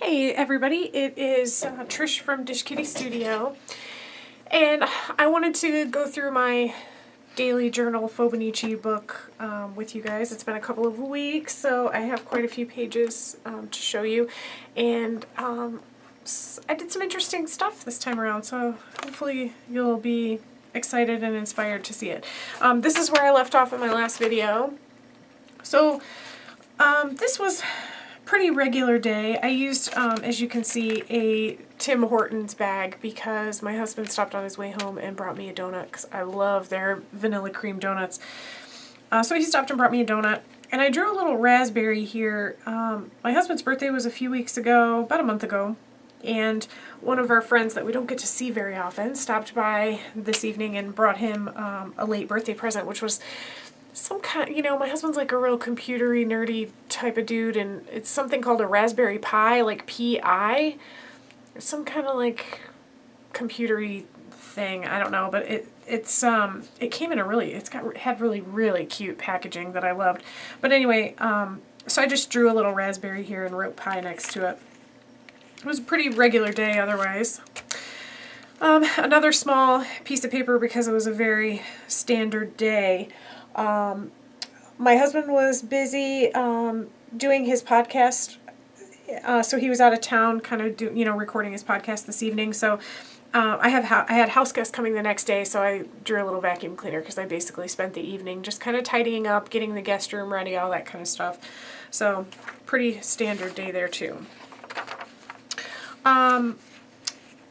Hey everybody, it is Trish from Dish Kitty Studio, and I wanted to go through my daily journal fauxbonichi book with you guys. It's been a couple of weeks, so I have quite a few pages to show you, and I did some interesting stuff this time around, so hopefully you'll be excited and inspired to see it. This is where I left off in my last video. So this was pretty regular day. I used, as you can see, a Tim Hortons bag because my husband stopped on his way home and brought me a donut because I love their vanilla cream donuts. So he stopped and brought me a donut, and I drew a little raspberry here. My husband's birthday was a few weeks ago, about a month ago, and one of our friends that we don't get to see very often stopped by this evening and brought him a late birthday present, which was some kind, my husband's like a real computery, nerdy type of dude, and it's something called a Raspberry Pi, like P-I. It's some kind of like computery thing, I don't know, but it came in a really, had really cute packaging that I loved. But anyway, so I just drew a little raspberry here and wrote Pi next to it. It was a pretty regular day otherwise. Another small piece of paper because it was a very standard day. My husband was busy doing his podcast, so he was out of town kind of recording his podcast this evening. So I had house guests coming the next day, so I drew a little vacuum cleaner because I basically spent the evening just kind of tidying up, getting the guest room ready, all that kind of stuff. So pretty standard day there too.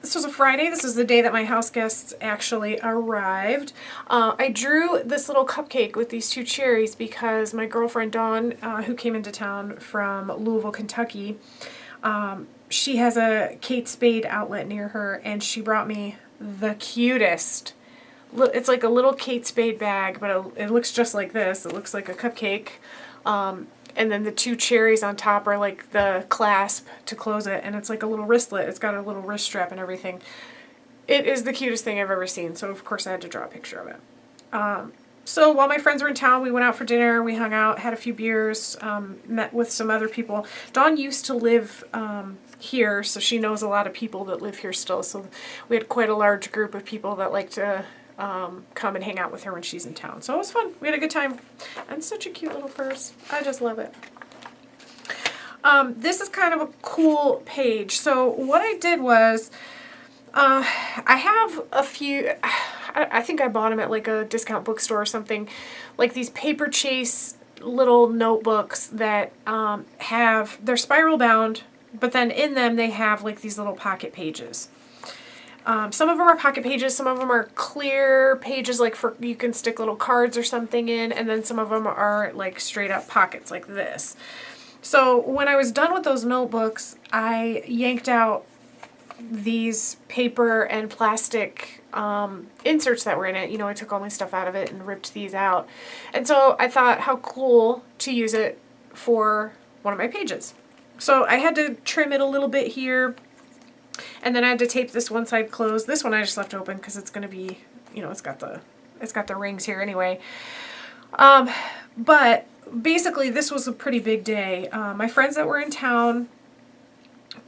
This was a Friday. This is the day that my house guests actually arrived. I drew this little cupcake with these two cherries because my girlfriend Dawn, who came into town from Louisville, Kentucky, she has a Kate Spade outlet near her, and she brought me the cutest. It's like a little Kate Spade bag, but it looks just like this. It looks like a cupcake. And then the two cherries on top are like the clasp to close it, and it's like a little wristlet. It's got a little wrist strap and everything. It is the cutest thing I've ever seen, so of course I had to draw a picture of it. So while my friends were in town, we went out for dinner, we hung out, had a few beers, met with some other people. Dawn used to live here, so she knows a lot of people that live here still, so we had quite a large group of people that like to come and hang out with her when she's in town. So it was fun. We had a good time. And such a cute little purse. I just love it. This is kind of a cool page. So what I did was, I have a few, I think I bought them at like a discount bookstore or something, like these Paper Chase little notebooks that they're spiral bound, but then in them they have like these little pocket pages. Some of them are pocket pages, some of them are clear pages, like you can stick little cards or something in, and then some of them are like straight up pockets like this. So when I was done with those notebooks, I yanked out these paper and plastic inserts that were in it. I took all my stuff out of it and ripped these out. And so I thought how cool to use it for one of my pages. So I had to trim it a little bit here. And then I had to tape this one side closed. This one I just left open because it's going to be, it's got the rings here anyway. But basically this was a pretty big day. My friends that were in town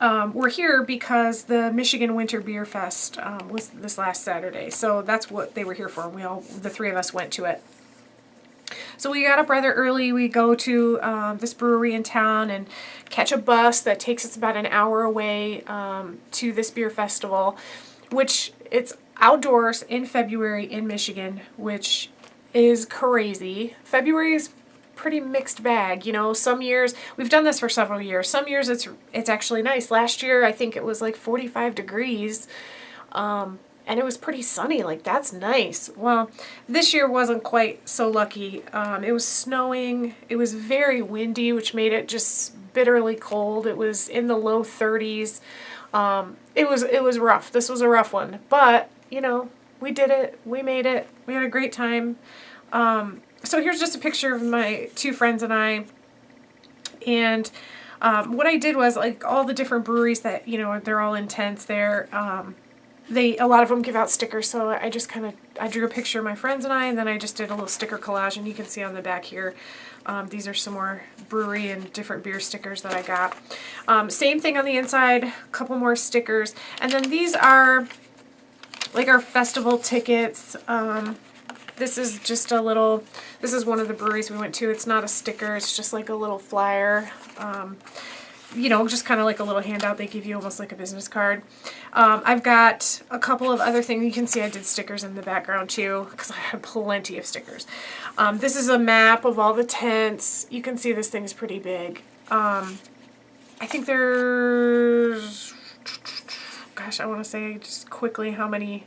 were here because the Michigan Winter Beer Fest was this last Saturday. So that's what they were here for. The three of us went to it. So we got up rather early. We go to this brewery in town and catch a bus that takes us about an hour away to this beer festival, which it's outdoors in February in Michigan, which is crazy. February is pretty mixed bag. Some years, we've done this for several years. Some years it's actually nice. Last year I think it was like 45 degrees. And it was pretty sunny, like that's nice. Well, this year wasn't quite so lucky. It was snowing, it was very windy, which made it just bitterly cold. It was in the low 30s. It was rough. This was a rough one, but we did it, we made it, we had a great time. So here's just a picture of my two friends and I, and what I did was, like, all the different breweries that, they're all in tents there, a lot of them give out stickers, so I drew a picture of my friends and then I just did a little sticker collage, and you can see on the back here These are some more brewery and different beer stickers that I got. Same thing on the inside, a couple more stickers. And then these are like our festival tickets. This is just a little, this is one of the breweries we went to. It's not a sticker, it's just like a little flyer. You know, just kind of like a little handout they give you, almost like a business card. I've got a couple of other things. You can see I did stickers in the background too, because I have plenty of stickers. This is a map of all the tents. You can see this thing is pretty big. I think there's, gosh, I want to say just quickly how many.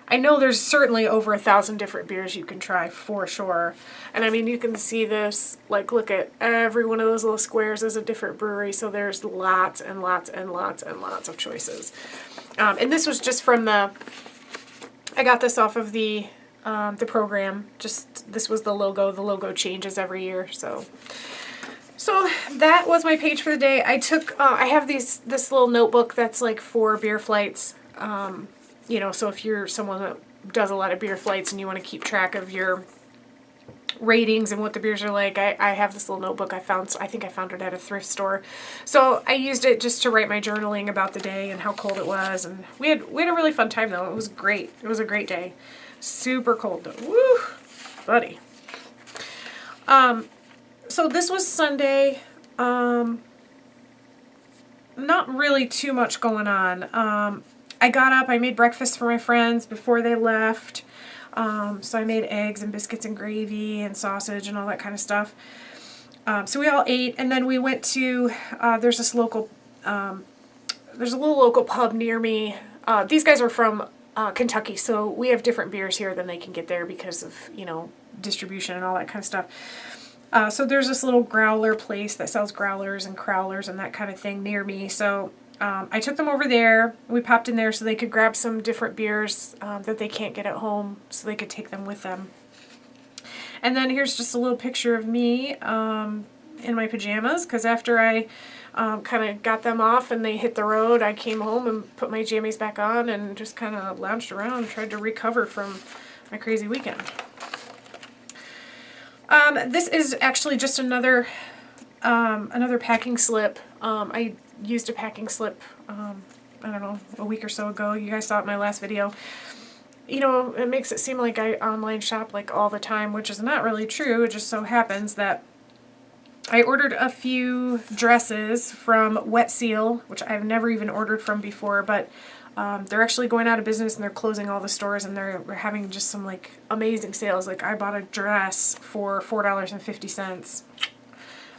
I know there's certainly over 1,000 different beers you can try for sure. And I mean, you can see this, like, look at every one of those little squares is a different brewery. So there's lots and lots and lots and lots of choices. And this was just from the, I got this off of the program. Just, this was the logo. The logo changes every year. So that was my page for the day. I took, I have this little notebook that's like for beer flights. You know, so if you're someone that does a lot of beer flights and you want to keep track of your ratings and what the beers are like, I have this little notebook I found. I think I found it at a thrift store. So I used it just to write my journaling about the day and how cold it was. And we had a really fun time though. It was great. It was a great day. Super cold though. Woo, buddy. So this was Sunday. Not really too much going on. I got up, I made breakfast for my friends before they left. So I made eggs and biscuits and gravy and sausage and all that kind of stuff. So we all ate, and then we went to, there's a little local pub near me. These guys are from Kentucky, so we have different beers here than they can get there because of, you know, distribution and all that kind of stuff. So there's this little growler place that sells growlers and crowlers and that kind of thing near me. So I took them over there. We popped in there so they could grab some different beers that they can't get at home, so they could take them with them. And then here's just a little picture of me in my pajamas, because after I kind of got them off and they hit the road, I came home and put my jammies back on and just kind of lounged around and tried to recover from my crazy weekend. This is actually just another packing slip. I used a packing slip, I don't know, a week or so ago. You guys saw it in my last video. You know, it makes it seem like I online shop like all the time, which is not really true. It just so happens that I ordered a few dresses from Wet Seal, which I've never even ordered from before, but they're actually going out of business and they're closing all the stores, and they're having just some like amazing sales. Like I bought a dress for $4.50.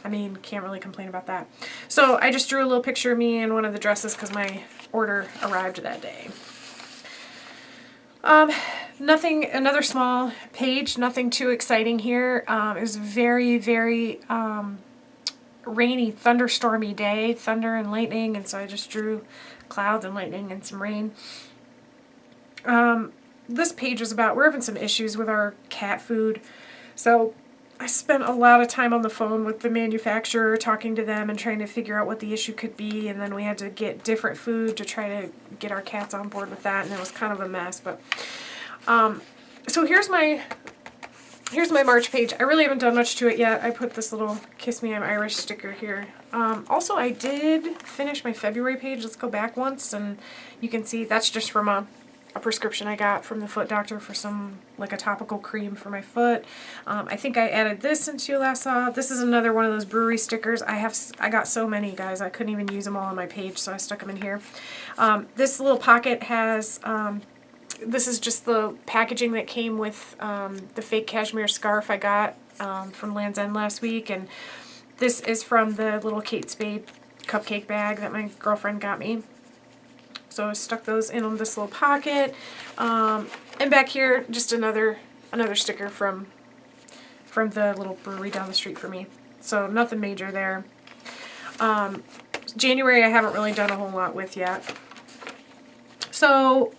I mean, can't really complain about that. So I just drew a little picture of me in one of the dresses because my order arrived that day. Nothing, another small page, nothing too exciting here. It was a very, very rainy, thunderstormy day, thunder and lightning, and so I just drew clouds and lightning and some rain. This page was about, we're having some issues with our cat food, so I spent a lot of time on the phone with the manufacturer, talking to them and trying to figure out what the issue could be, and then we had to get different food to try to get our cats on board with that, and it was kind of a mess. But so here's my March page. I really haven't done much to it yet. I put this little Kiss Me I'm Irish sticker here. Also, I did finish my February page. Let's go back once, and you can see that's just from a prescription I got from the foot doctor for some, like a topical cream for my foot. I think I added this since you last saw. This is another one of those brewery stickers. I got so many, guys. I couldn't even use them all on my page, so I stuck them in here. This little pocket has, this is just the packaging that came with the fake cashmere scarf I got from Land's End last week, and this is from the little Kate Spade cupcake bag that my girlfriend got me. So I stuck those in this little pocket. And back here, just another sticker from the little brewery down the street for me. So nothing major there. January I haven't really done a whole lot with yet. So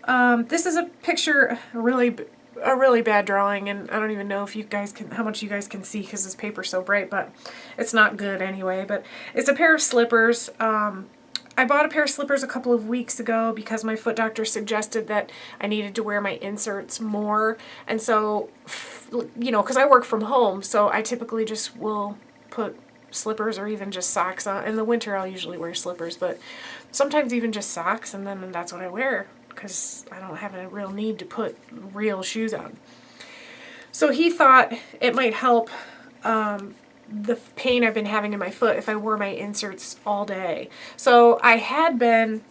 this is a picture, a really bad drawing, and I don't even know if you guys can, how much you guys can see because this paper's so bright, but it's not good anyway. But it's a pair of slippers. I bought a pair of slippers a couple of weeks ago because my foot doctor suggested that I needed to wear my inserts more. And so, you know, because I work from home, so I typically just will put slippers or even just socks on. In the winter, I'll usually wear slippers, but sometimes even just socks, and then that's what I wear because I don't have a real need to put real shoes on. So he thought it might help the pain I've been having in my foot if I wore my inserts all day. So I had been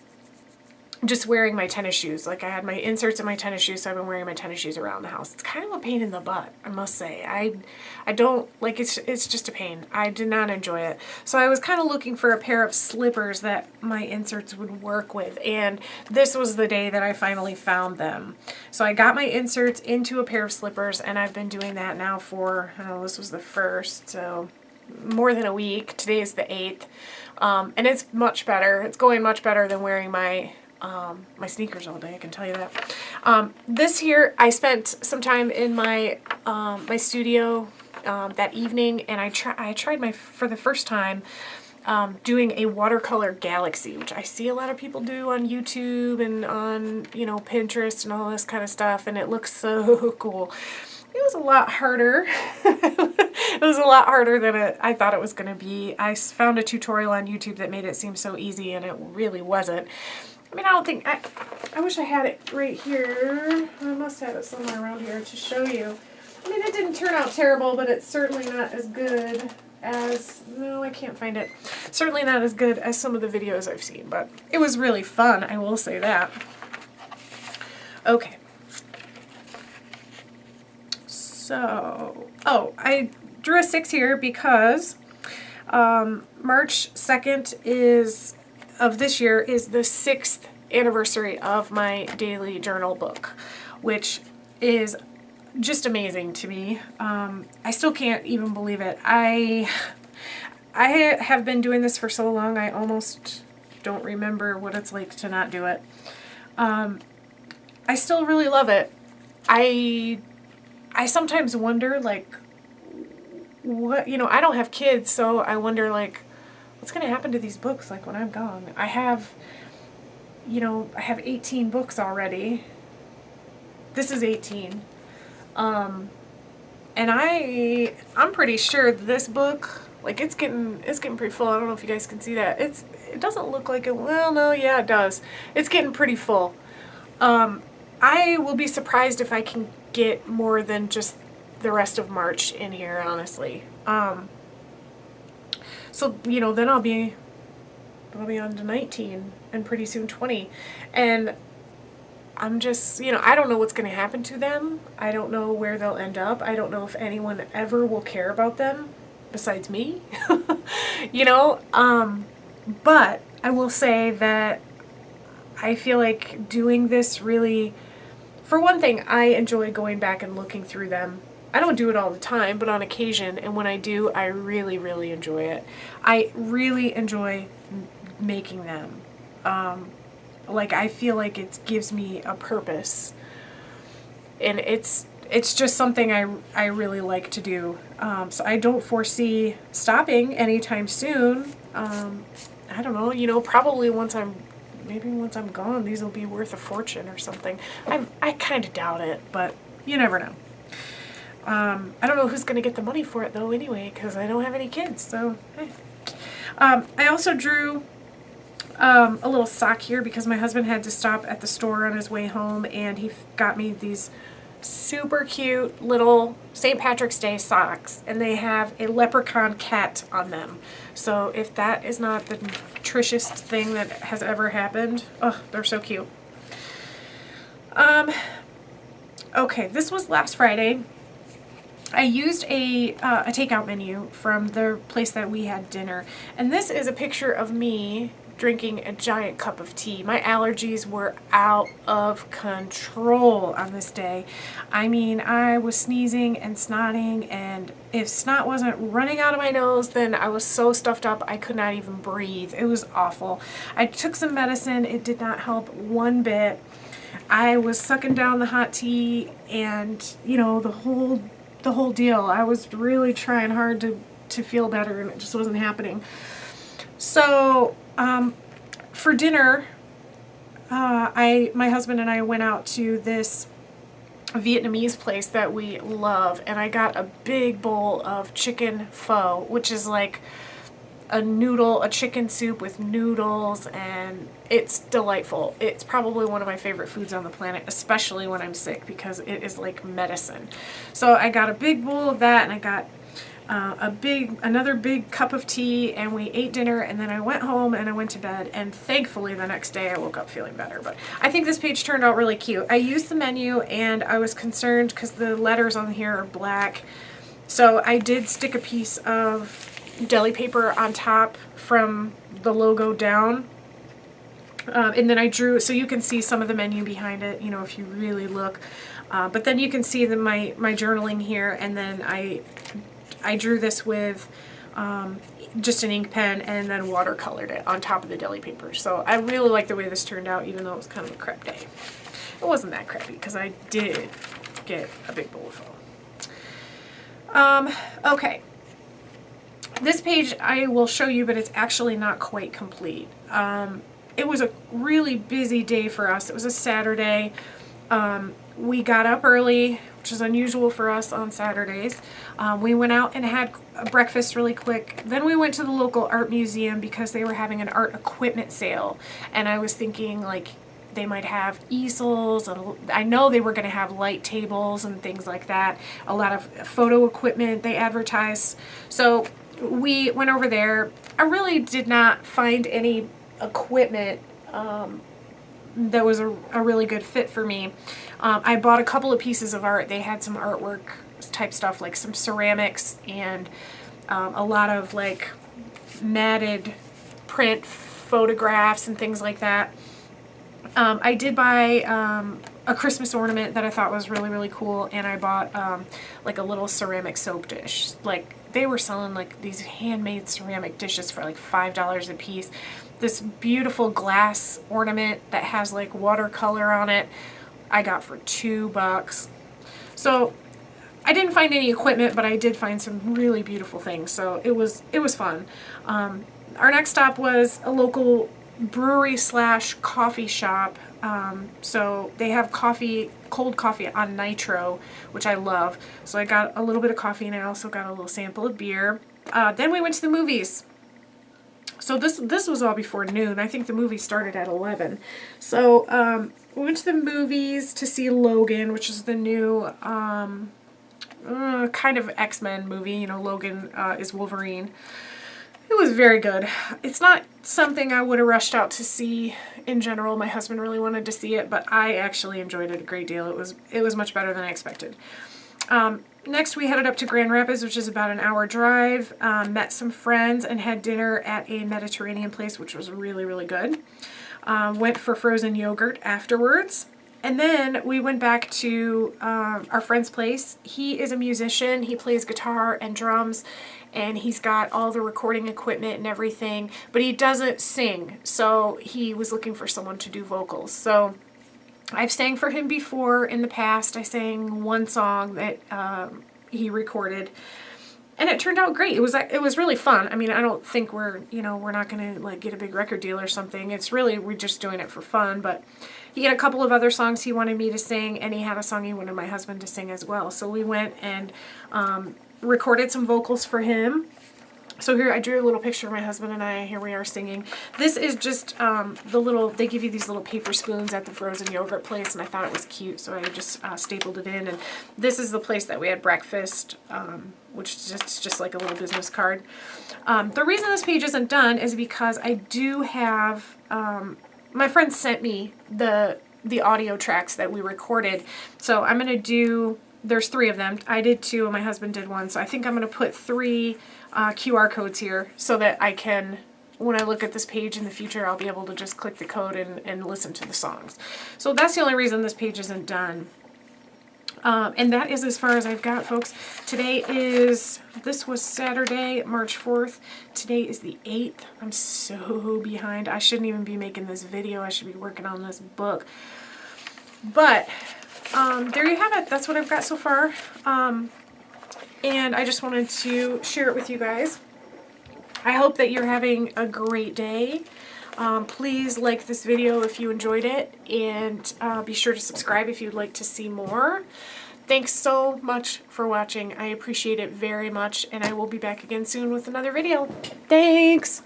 just wearing my tennis shoes. Like I had my inserts in my tennis shoes, so I've been wearing my tennis shoes around the house. It's kind of a pain in the butt, I must say. I don't like it's just a pain. I did not enjoy it. So I was kind of looking for a pair of slippers that my inserts would work with, and this was the day that I finally found them. So I got my inserts into a pair of slippers, and I've been doing that now for, I don't know, this was the 1st, so more than a week. Today is the 8th. And it's much better. It's going much better than wearing my sneakers all day, I can tell you that. This here, I spent some time in my my studio that evening, and I tried for the first time doing a watercolor galaxy, which I see a lot of people do on YouTube and on, you know, Pinterest and all this kind of stuff, and it looks so cool. It was a lot harder. It was a lot harder than I thought it was going to be. I found a tutorial on YouTube that made it seem so easy, and it really wasn't. I mean, I don't think, I wish I had it right here. I must have it somewhere around here to show you. I mean, it didn't turn out terrible, but it's certainly not as good as, no, I can't find it. Certainly not as good as some of the videos I've seen, but it was really fun, I will say that. Okay. So, oh, I drew a 6 here because March 2nd of this year is the 6th anniversary of my daily journal book, which is just amazing to me. I still can't even believe it. I have been doing this for so long, I almost don't remember what it's like to not do it. I still really love it. I sometimes wonder, like, what, you know, I don't have kids, so I wonder, like, what's going to happen to these books, like, when I'm gone? I have, you know, I have 18 books already. This is 18. And I'm pretty sure this book, like, it's getting pretty full. I don't know if you guys can see that. It doesn't look like it. Well, no, yeah, it does. It's getting pretty full. I will be surprised if I can get more than just the rest of March in here, honestly. So, you know, then I'll be on to 19 and pretty soon 20. And I'm just, you know, I don't know what's going to happen to them. I don't know where they'll end up. I don't know if anyone ever will care about them besides me, you know. But I will say that I feel like doing this really, for one thing, I enjoy going back and looking through them. I don't do it all the time, but on occasion, and when I do, I really, really enjoy it. I really enjoy making them. Like, I feel like it gives me a purpose, and it's just something I really like to do. So I don't foresee stopping anytime soon. I don't know, you know, probably maybe once I'm gone, these will be worth a fortune or something. I kind of doubt it, but you never know. I don't know who's going to get the money for it, though, anyway, because I don't have any kids, so hey. I also drew a little sock here because my husband had to stop at the store on his way home, and he got me these super cute little St. Patrick's Day socks, and they have a leprechaun cat on them. So if that is not the trishest thing that has ever happened, oh, they're so cute. Okay, this was last Friday. I used a takeout menu from the place that we had dinner, and this is a picture of me drinking a giant cup of tea. My allergies were out of control on this day. I mean, I was sneezing and snotting, and if snot wasn't running out of my nose, then I was so stuffed up I could not even breathe. It was awful. I took some medicine. It did not help one bit. I was sucking down the hot tea, and, you know, the whole deal. I was really trying hard to feel better, and it just wasn't happening. So for dinner, my husband and I went out to this Vietnamese place that we love, and I got a big bowl of chicken pho, which is like a chicken soup with noodles, and it's delightful. It's probably one of my favorite foods on the planet, especially when I'm sick, because it is like medicine. So I got a big bowl of that, and I got another big cup of tea, and we ate dinner, and then I went home and I went to bed, and thankfully the next day I woke up feeling better. But I think this page turned out really cute. I used the menu, and I was concerned because the letters on here are black, so I did stick a piece of deli paper on top from the logo down, and then I drew, so you can see some of the menu behind it, you know, if you really look, but then you can see my journaling here, and then I drew this with just an ink pen and then watercolored it on top of the deli paper. So I really like the way this turned out, even though it was kind of a crap day. It wasn't that crappy because I did get a big bowl of pho. Okay. This page I will show you, but it's actually not quite complete. It was a really busy day for us. It was a Saturday. We got up early, which is unusual for us on Saturdays. We went out and had a breakfast really quick. Then we went to the local art museum because they were having an art equipment sale. And I was thinking, like, they might have easels, and I know they were going to have light tables and things like that. A lot of photo equipment they advertise. So we went over there. I really did not find any equipment that was a really good fit for me. I bought a couple of pieces of art. They had some artwork type stuff, like some ceramics and a lot of like matted print photographs and things like that. I did buy a Christmas ornament that I thought was really, really cool, and I bought like a little ceramic soap dish. Like, they were selling like these handmade ceramic dishes for like $5 a piece. This beautiful glass ornament that has like watercolor on it, I got for $2. So I didn't find any equipment, but I did find some really beautiful things. So it was fun. Our next stop was a local brewery / coffee shop. So they have cold coffee on nitro, which I love. So I got a little bit of coffee, and I also got a little sample of beer. Then we went to the movies. So this was all before noon. I think the movie started at 11. So we went to the movies to see Logan, which is the new kind of X-Men movie. You know, Logan is Wolverine. It was very good. It's not something I would have rushed out to see in general. My husband really wanted to see it, but I actually enjoyed it a great deal. It was much better than I expected. Next, we headed up to Grand Rapids, which is about an hour drive, met some friends, and had dinner at a Mediterranean place, which was really, really good. Went for frozen yogurt afterwards. And then we went back to our friend's place. He is a musician. He plays guitar and drums, and he's got all the recording equipment and everything, but he doesn't sing. So he was looking for someone to do vocals. So I've sang for him before in the past. I sang one song that he recorded, and it turned out great. It was really fun. I mean, I don't think we're not going to like get a big record deal or something. We're just doing it for fun, but he had a couple of other songs he wanted me to sing, and he had a song he wanted my husband to sing as well. So we went and recorded some vocals for him. So here I drew a little picture of my husband and I. Here we are singing. This is just they give you these little paper spoons at the frozen yogurt place, and I thought it was cute, so I just stapled it in. And this is the place that we had breakfast, which is just like a little business card. The reason this page isn't done is because I do have, my friend sent me the audio tracks that we recorded. So I'm going to do, there's 3 of them. I did 2 and my husband did 1. So I think I'm going to put 3 QR codes here so that I can, when I look at this page in the future, I'll be able to just click the code and listen to the songs. So that's the only reason this page isn't done. And that is as far as I've got, folks. This was Saturday, March 4th. Today is the 8th. I'm so behind. I shouldn't even be making this video. I should be working on this book. But there you have it. That's what I've got so far. And I just wanted to share it with you guys. I hope that you're having a great day. Please like this video if you enjoyed it, and be sure to subscribe if you'd like to see more. Thanks so much for watching. I appreciate it very much, and I will be back again soon with another video. Thanks!